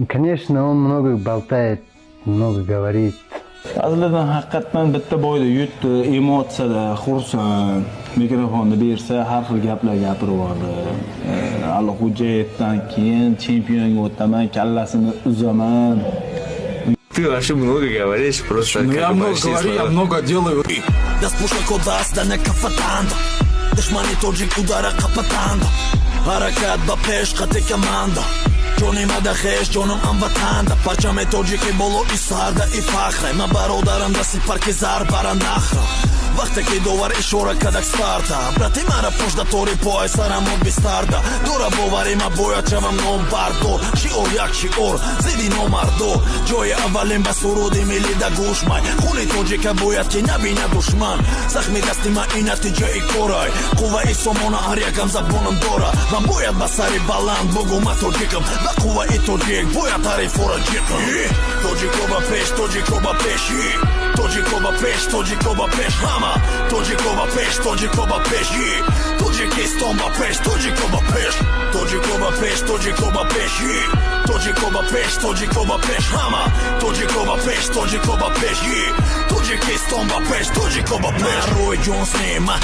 Конечно, он много болтает, много говорит. Azlidan haqiqatan bitta boyda yutdi, emotsiyada, xursand, mikrofonni bersa har xil gaplar gapiraverdi. Alixo'jayevdan keyin chempionga o'taman, kallasini uzaman. Ты вообще много говоришь, просто я много говорю, я много делаю. Да спушка кодас, да не кафатанда. Душмани тоджик удара капатанда. Харакат ба пешка те команда. Ҷони мадахеш ҷоном амватанда. Парчаме тоҷики боло и сарда и фахра. Ма бародарам дасти парки зар бара нахра. Вақте ки довар ишора кадак старта. Брати мара пошда тори поай сарам од бистарда. Дора бовари ма боја чавам ном бардор. Шиор як шиор, зиди номардо. Ҷои аввалин ба суруди мили да гушмай. Хуни тоҷика бояд ки набиня душман. Захми дасти ма и натиҷа и корай. Қува и сомона ҳар якам забонам дора. Вам бояд ба сари баланд богу ма тоҷикам. Ба қува и тоҷик бояд тарифора ҷикам. Тоҷикова пеш, тоҷикова пеш. Тоҷикова пеш, тоҷикова пеш. Тоджикова пеш, тоджикова пеш. Тоджикистон ба пеш, тоджикова пеш. Тоджикова пеш, тоджикова пеш. Тоджикова пеш, тоджикова пеш. Тоджикова пеш, тоджикова пеш. Тоджикистон ба пеш, тоджикова пеш. Рой Джонс нема.